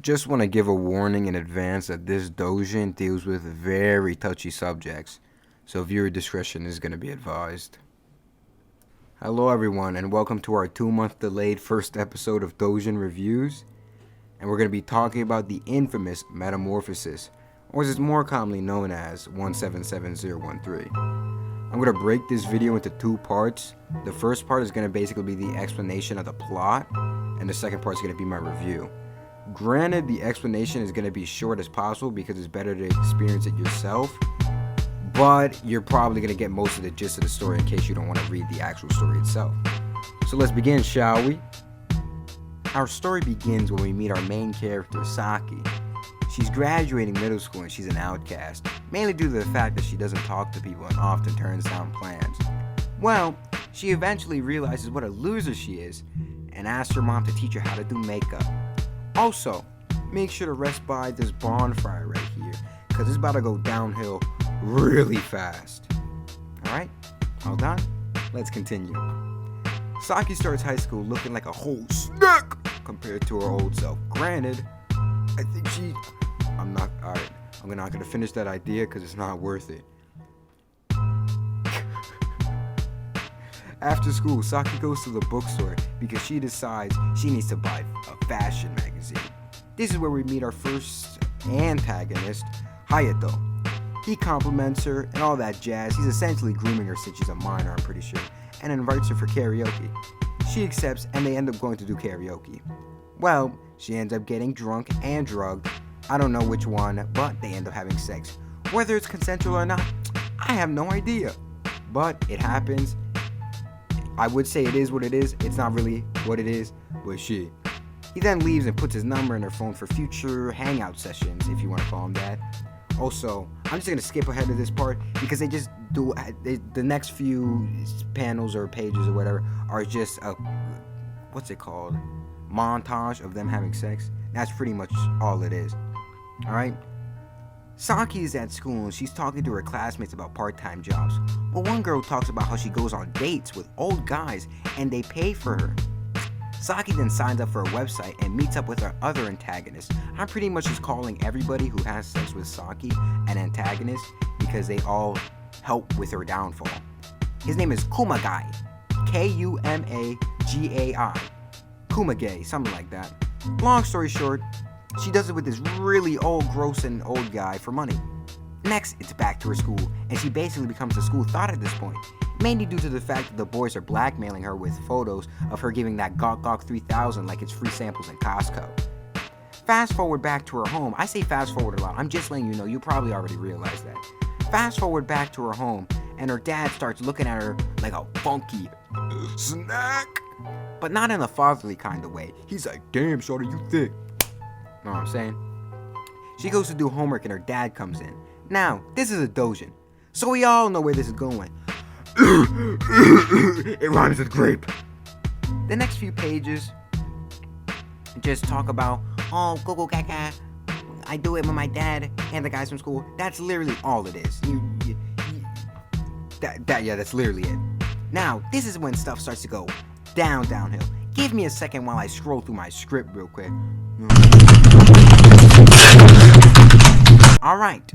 Just want to give a warning in advance that this doujin deals with very touchy subjects, so viewer discretion is going to be advised. Hello everyone, and welcome to our 2-month delayed first episode of Doujin Reviews, and we're going to be talking about the infamous Metamorphosis, or as it's more commonly known as 177013. I'm going to break this video into 2 parts. The first part is going to basically be the explanation of the plot, and the second part is going to be my review. Granted, the explanation is going to be short as possible because it's better to experience it yourself, but you're probably going to get most of the gist of the story in case you don't want to read the actual story itself. So let's begin, shall we? Our story begins when we meet our main character, Saki. She's graduating middle school and she's an outcast, mainly due to the fact that she doesn't talk to people and often turns down plans. Well, she eventually realizes what a loser she is and asks her mom to teach her how to do makeup. Also, make sure to rest by this bonfire right here, because it's about to go downhill really fast. Alright, all done? Let's continue. Saki starts high school looking like a whole snack compared to her old self. Granted, I think I'm not gonna finish that idea because it's not worth it. After school, Saki goes to the bookstore because she decides she needs to buy a fashion magazine. This is where we meet our first antagonist, Hayato. He compliments her and all that jazz. He's essentially grooming her since she's a minor, I'm pretty sure, and invites her for karaoke. She accepts and they end up going to do karaoke. Well, she ends up getting drunk and drugged. I don't know which one, but they end up having sex. Whether it's consensual or not, I have no idea. But it happens. I would say it is what it is. It's not really what it is, but shit. He then leaves and puts his number in her phone for future hangout sessions, if you want to call them that. Also, I'm just going to skip ahead to this part because they just do, the next few panels or pages or whatever are just a, what's it called? Montage of them having sex. That's pretty much all it is. Alright? Saki is at school and she's talking to her classmates about part-time jobs. Well, one girl talks about how she goes on dates with old guys and they pay for her. Saki then signs up for a website and meets up with our other antagonist. I'm pretty much just calling everybody who has sex with Saki an antagonist because they all help with her downfall. His name is Kumagai. Kumagai. Kumagai, something like that. Long story short, she does it with this really old, gross and old guy for money. Next, it's back to her school, and she basically becomes the school thought at this point, mainly due to the fact that the boys are blackmailing her with photos of her giving that Gawk Gawk 3000 like it's free samples in Costco. Fast forward back to her home. I say fast forward a lot. I'm just letting you know. You probably already realized that. Fast forward back to her home, and her dad starts looking at her like a funky snack, but not in a fatherly kind of way. He's like, "Damn, shorty, you thick." Know what I'm saying? She goes to do homework and her dad comes in. Now, this is a doujin, so we all know where this is going. It rhymes with grape. The next few pages just talk about, oh, go gaga, I do it with my dad and the guys from school. That's literally all it is. That's literally it. Now, this is when stuff starts to go downhill. Give me a second while I scroll through my script real quick. Alright.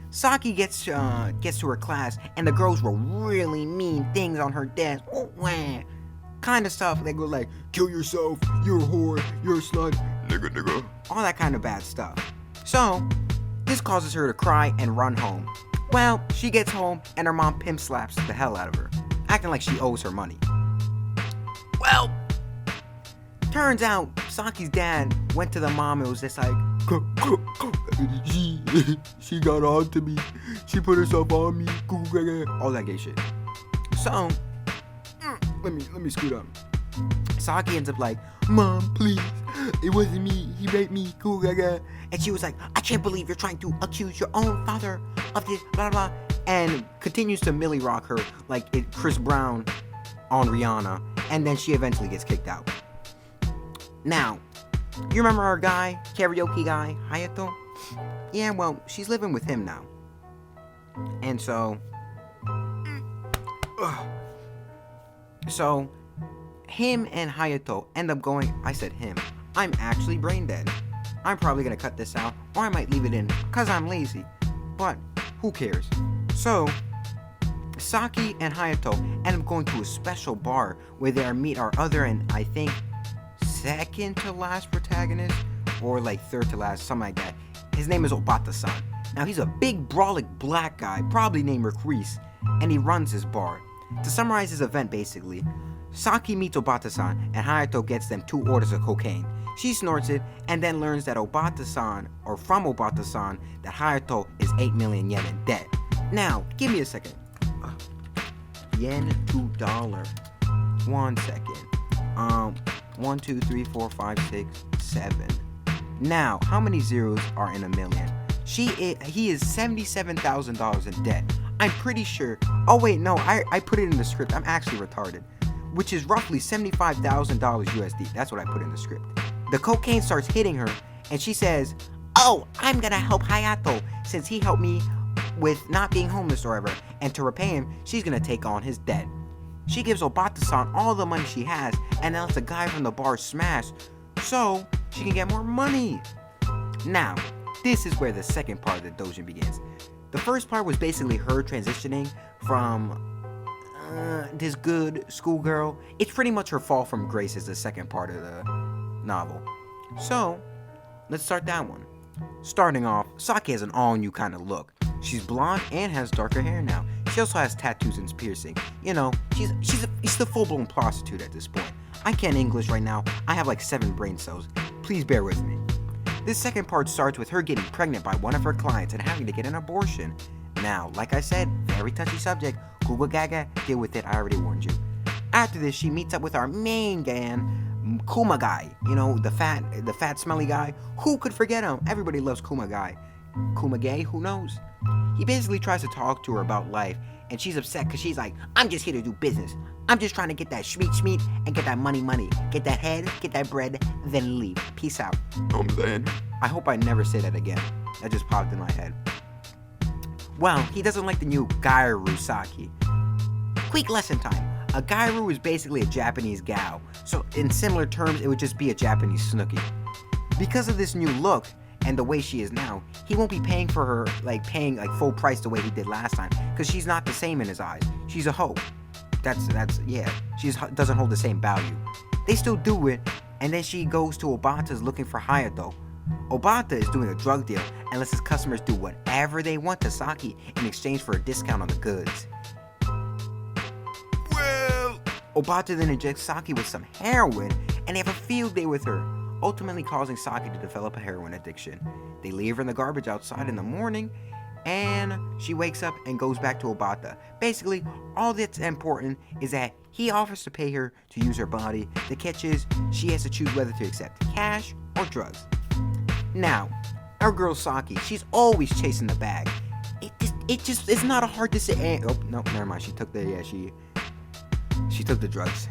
Saki gets to her class and the girls wrote really mean things on her desk. Kind of stuff. They go like, "Kill yourself, you're a whore, you're a slut, nigga. All that kind of bad stuff. So, this causes her to cry and run home. Well, she gets home and her mom pimp slaps the hell out of her, acting like she owes her money. Well, turns out Saki's dad went to the mom and was just like, she got on to me. She put herself on me. All that gay shit. So, let me scoot up. Saki ends up like, "Mom, please. It wasn't me. He raped me. And she was like, "I can't believe you're trying to accuse your own father of this, blah, blah." And continues to Millie Rock her like Chris Brown on Rihanna. And then she eventually gets kicked out. Now, you remember our guy, karaoke guy, Hayato? Yeah, well, she's living with him now. And so him and Hayato end up going, I said him, I'm actually brain dead. I'm probably gonna cut this out, or I might leave it in, cause I'm lazy. But who cares? So Saki and Hayato end up going to a special bar where they meet our other and I think second to last protagonist, or like third to last, something like that. His name is Obata-san. Now he's a big brawling black guy, probably named Reese, and he runs his bar. To summarize his event basically, Saki meets Obata-san and Hayato gets them 2 orders of cocaine. She snorts it and then learns that Obata-san, or from Obata-san, that Hayato is 8 million yen in debt. Now, give me a second. Yen to dollar. 1 second. 1, 2, 3, 4, 5, 6, 7. Now, how many zeros are in a million? He is $77,000 in debt. I'm pretty sure. Oh wait, no, I put it in the script. I'm actually retarded. Which is roughly $75,000 USD. That's what I put in the script. The cocaine starts hitting her, and she says, "Oh, I'm gonna help Hayato since he helped me with not being homeless or whatever. And to repay him, she's gonna take on his debt." She gives Obata-san all the money she has, and lets the guy from the bar smash, so she can get more money. Now, this is where the second part of the doujin begins. The first part was basically her transitioning from this good schoolgirl. It's pretty much her fall from grace is the second part of the novel. So, let's start that one. Starting off, Saki has an all-new kind of look. She's blonde and has darker hair now. She also has tattoos and piercing. You know, she's the full-blown prostitute at this point. I can't English right now. I have like 7 brain cells. Please bear with me. This second part starts with her getting pregnant by one of her clients and having to get an abortion. Now, like I said, very touchy subject. Google Gaga, deal with it, I already warned you. After this, she meets up with our main gang, Kumagai. You know, the fat smelly guy. Who could forget him? Everybody loves Kumagai. Kumagai, who knows? He basically tries to talk to her about life, and she's upset because she's like, "I'm just here to do business. I'm just trying to get that schmeat and get that money. Get that head, get that bread, then leave. Peace out." Then. I hope I never say that again. That just popped in my head. Well, he doesn't like the new Gairu Saki. Quick lesson time. A Gairu is basically a Japanese gal. So in similar terms, it would just be a Japanese Snooki. Because of this new look and the way she is now, he won't be paying for her, paying full price the way he did last time. Because she's not the same in his eyes. She's a hoe. Yeah. She doesn't hold the same value. They still do it, and then she goes to Obata's looking for Hayato. Obata is doing a drug deal and lets his customers do whatever they want to Saki in exchange for a discount on the goods. Well, Obata then injects Saki with some heroin and they have a field day with her, ultimately causing Saki to develop a heroin addiction. They leave her in the garbage outside in the morning and she wakes up and goes back to Obata. Basically, all that's important is that he offers to pay her to use her body. The catch is she has to choose whether to accept cash or drugs. Now, our girl Saki, she's always chasing the bag. It's not a hard decision. Oh, no, never mind. She took the drugs.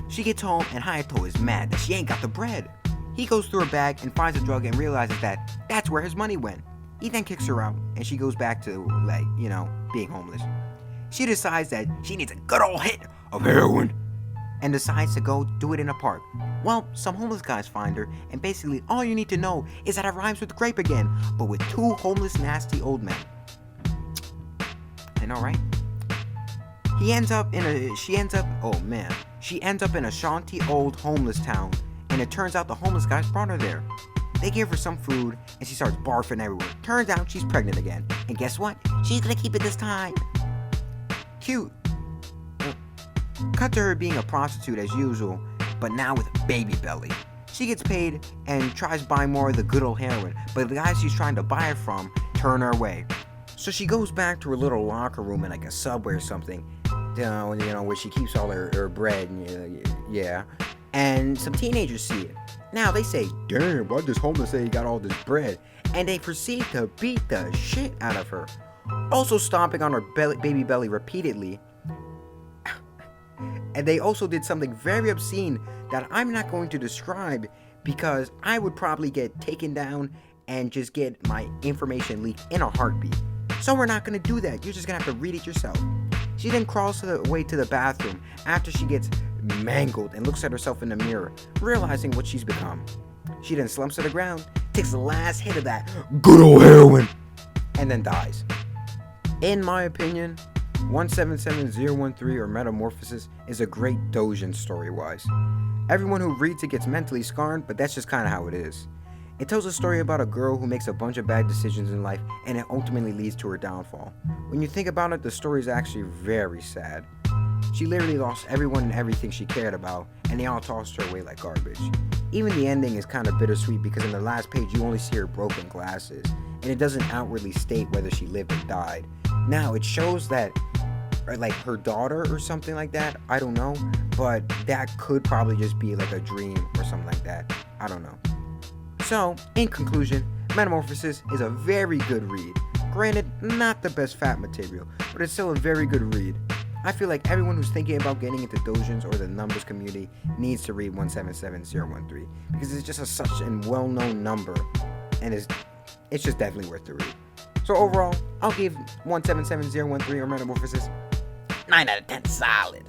She gets home and Hayato is mad that she ain't got the bread. He goes through her bag and finds a drug and realizes that that's where his money went. He then kicks her out and she goes back to, being homeless. She decides that she needs a good old hit of heroin and decides to go do it in a park. Well, some homeless guys find her, and basically all you need to know is that it rhymes with grape again, but with 2 homeless, nasty old men. I know, right? She ends up in a shanty old homeless town, and it turns out the homeless guys brought her there. They give her some food, and she starts barfing everywhere. Turns out she's pregnant again, and guess what? She's gonna keep it this time. Cute. Cut to her being a prostitute as usual, but now with a baby belly. She gets paid and tries buying more of the good old heroin, but the guys she's trying to buy it from turn her away. So she goes back to her little locker room in a Subway or something, where she keeps all her bread, yeah. And some teenagers see it. Now they say, "Damn, why'd this homeless say he got all this bread?" And they proceed to beat the shit out of her, also stomping on her baby belly repeatedly. And they also did something very obscene that I'm not going to describe because I would probably get taken down and just get my information leaked in a heartbeat. So we're not going to do that. You're just going to have to read it yourself. She then crawls away to the bathroom after she gets mangled and looks at herself in the mirror, realizing what she's become. She then slumps to the ground, takes the last hit of that good old heroin, and then dies. In my opinion, 177013 or Metamorphosis is a great doujin story-wise. Everyone who reads it gets mentally scarred, but that's just kind of how it is. It tells a story about a girl who makes a bunch of bad decisions in life and it ultimately leads to her downfall. When you think about it, the story is actually very sad. She literally lost everyone and everything she cared about, and they all tossed her away like garbage. Even the ending is kind of bittersweet because in the last page you only see her broken glasses, and it doesn't outwardly state whether she lived or died. Now, it shows that, or like her daughter or something like that, I don't know, but that could probably just be like a dream or something like that. I don't know. So, in conclusion, Metamorphosis is a very good read. Granted, not the best fat material, but it's still a very good read. I feel like everyone who's thinking about getting into doujins or the numbers community needs to read 177013 because it's just such a well-known number and it's just definitely worth the read. So overall, I'll give 177013 or Metamorphosis 9 out of 10 solid.